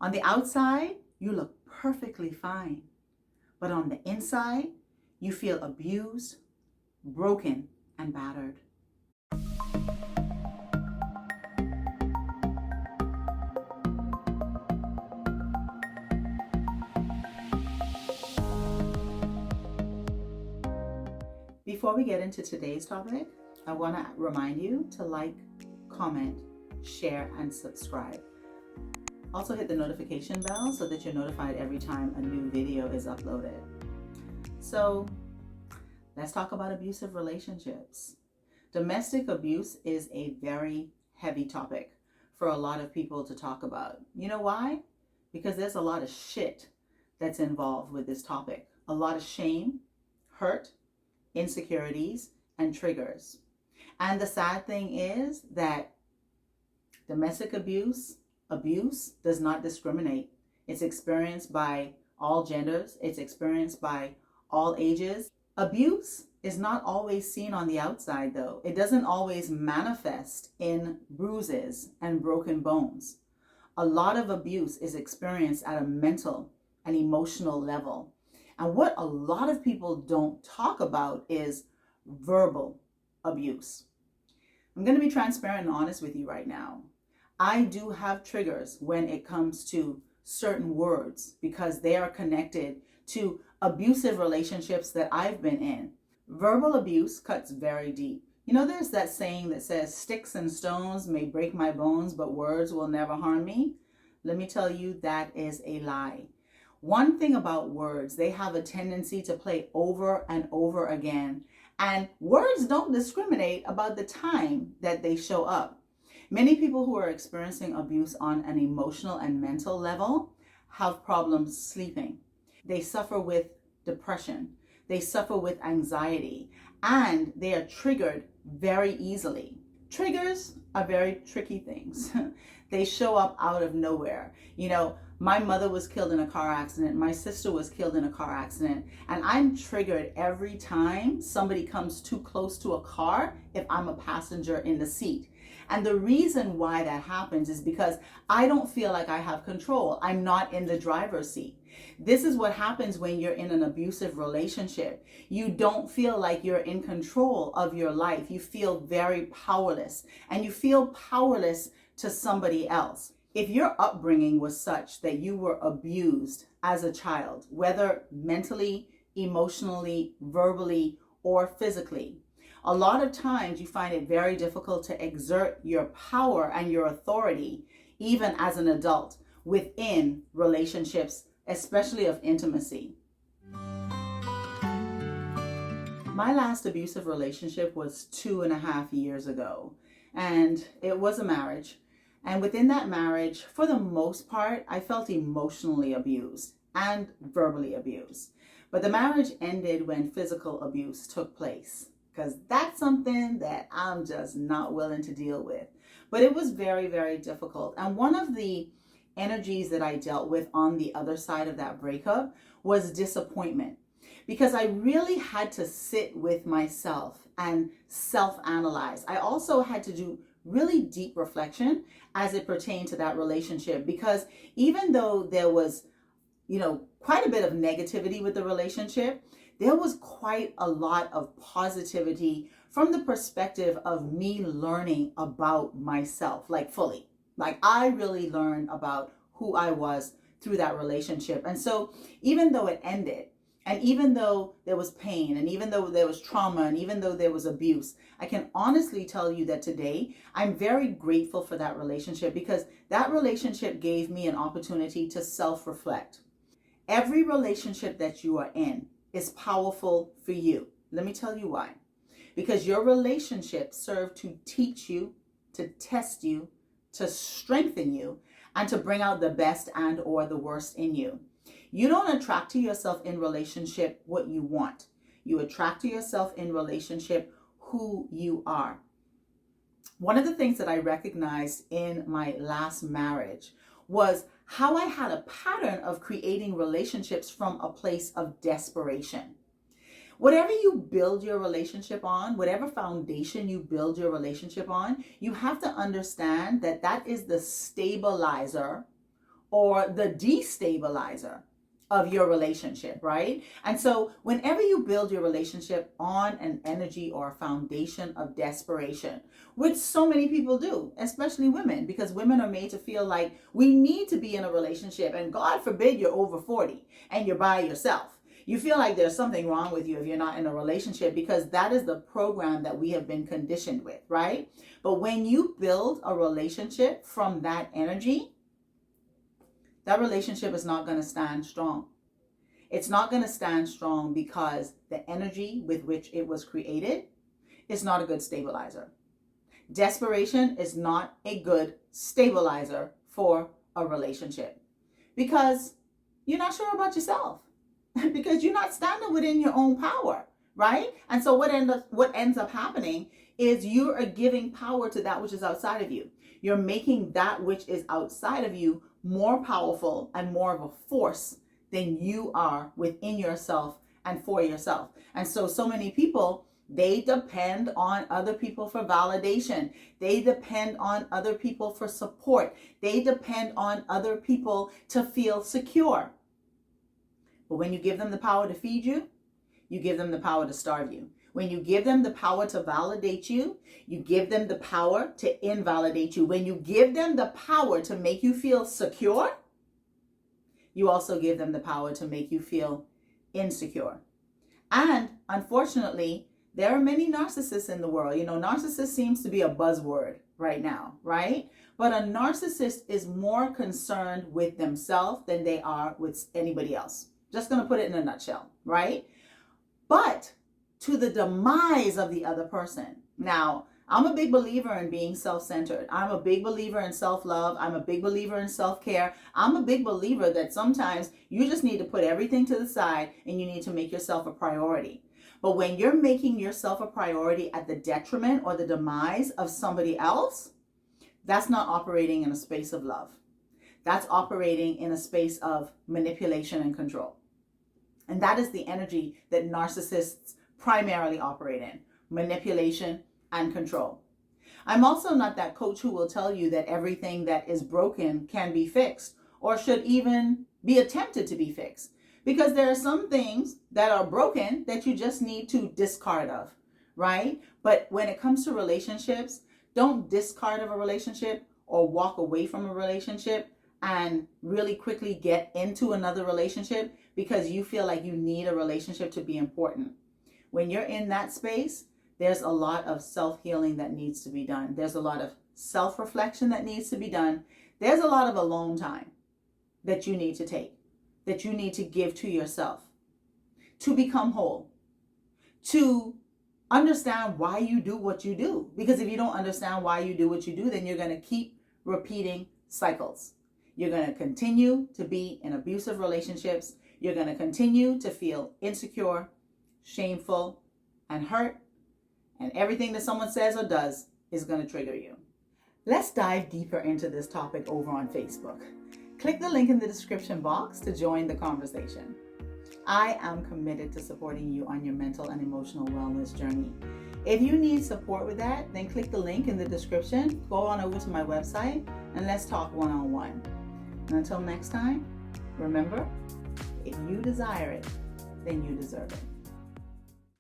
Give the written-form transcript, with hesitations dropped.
On the outside, you look perfectly fine, but on the inside, you feel abused, broken, and battered. Before we get into today's topic, I want to remind you to like, comment, share, and subscribe. Also hit the notification bell so that you're notified every time a new video is uploaded. So let's talk about abusive relationships. Domestic abuse is a very heavy topic for a lot of people to talk about. You know why? Because there's a lot of shit that's involved with this topic. A lot of shame, hurt, insecurities, and triggers. And the sad thing is that domestic abuse does not discriminate. It's experienced by all genders. It's experienced by all ages. Abuse is not always seen on the outside, though. It doesn't always manifest in bruises and broken bones. A lot of abuse is experienced at a mental and emotional level. And what a lot of people don't talk about is verbal abuse. I'm going to be transparent and honest with you right now. I do have triggers when it comes to certain words because they are connected to abusive relationships that I've been in. Verbal abuse cuts very deep. You know, there's that saying that says, "Sticks and stones may break my bones, but words will never harm me." Let me tell you, that is a lie. One thing about words, they have a tendency to play over and over again. And words don't discriminate about the time that they show up. Many people who are experiencing abuse on an emotional and mental level have problems sleeping. They suffer with depression. They suffer with anxiety. And they are triggered very easily. Triggers are very tricky things. They show up out of nowhere. You know, my mother was killed in a car accident. My sister was killed in a car accident. And I'm triggered every time somebody comes too close to a car if I'm a passenger in the seat. And the reason why that happens is because I don't feel like I have control. I'm not in the driver's seat. This is what happens when you're in an abusive relationship. You don't feel like you're in control of your life. You feel very powerless, and you feel powerless to somebody else. If your upbringing was such that you were abused as a child, whether mentally, emotionally, verbally, or physically, a lot of times you find it very difficult to exert your power and your authority, even as an adult, within relationships, especially of intimacy. My last abusive relationship was 2.5 years ago, and it was a marriage. And within that marriage, for the most part, I felt emotionally abused and verbally abused. But the marriage ended when physical abuse took place, because that's something that I'm just not willing to deal with. But it was very, very difficult. And one of the energies that I dealt with on the other side of that breakup was disappointment, because I really had to sit with myself and self-analyze. I also had to do really deep reflection as it pertained to that relationship, because even though there was, quite a bit of negativity with the relationship, there was quite a lot of positivity from the perspective of me learning about myself, like fully. Like I really learned about who I was through that relationship. And so even though it ended, and even though there was pain, and even though there was trauma, and even though there was abuse, I can honestly tell you that today I'm very grateful for that relationship, because that relationship gave me an opportunity to self-reflect. Every relationship that you are in is powerful for you. Let me tell you why. Because your relationships serve to teach you, to test you, to strengthen you, and to bring out the best and or the worst in you. You don't attract to yourself in relationship what you want. You attract to yourself in relationship who you are. One of the things that I recognized in my last marriage was how I had a pattern of creating relationships from a place of desperation. Whatever you build your relationship on, whatever foundation you build your relationship on, you have to understand that that is the stabilizer or the destabilizer of your relationship, right? And so whenever you build your relationship on an energy or a foundation of desperation, which so many people do, especially women, because women are made to feel like we need to be in a relationship, and God forbid you're over 40 and you're by yourself. You feel like there's something wrong with you if you're not in a relationship, because that is the program that we have been conditioned with, right? But when you build a relationship from that energy, that relationship is not going to stand strong. It's not going to stand strong because the energy with which it was created is not a good stabilizer. Desperation is not a good stabilizer for a relationship, because you're not sure about yourself, because you're not standing within your own power, right? And so what ends up happening is you are giving power to that which is outside of you. You're making that which is outside of you more powerful and more of a force than you are within yourself and for yourself. And so many people, they depend on other people for validation. They depend on other people for support. They depend on other people to feel secure. But when you give them the power to feed you, you give them the power to starve you. When you give them the power to validate you, you give them the power to invalidate you. When you give them the power to make you feel secure, you also give them the power to make you feel insecure. And unfortunately, there are many narcissists in the world. You know, narcissist seems to be a buzzword right now, right? But a narcissist is more concerned with themselves than they are with anybody else. Just going to put it in a nutshell, right? But to the demise of the other person. Now, I'm a big believer in being self-centered. I'm a big believer in self-love. I'm a big believer in self-care. I'm a big believer that sometimes you just need to put everything to the side and you need to make yourself a priority. But when you're making yourself a priority at the detriment or the demise of somebody else, that's not operating in a space of love. That's operating in a space of manipulation and control. And that is the energy that narcissists primarily operate in: manipulation and control. I'm also not that coach who will tell you that everything that is broken can be fixed or should even be attempted to be fixed, because there are some things that are broken that you just need to discard of, right? But when it comes to relationships, don't discard of a relationship or walk away from a relationship and really quickly get into another relationship because you feel like you need a relationship to be important. When you're in that space, there's a lot of self-healing that needs to be done. There's a lot of self-reflection that needs to be done. There's a lot of alone time that you need to take, that you need to give to yourself to become whole, to understand why you do what you do. Because if you don't understand why you do what you do, then you're going to keep repeating cycles. You're going to continue to be in abusive relationships. You're going to continue to feel insecure, shameful, and hurt. And everything that someone says or does is going to trigger you. Let's dive deeper into this topic over on Facebook. Click the link in the description box to join the conversation. I am committed to supporting you on your mental and emotional wellness journey. If you need support with that, then click the link in the description, go on over to my website, and let's talk one-on-one. And until next time, remember, if you desire it, then you deserve it.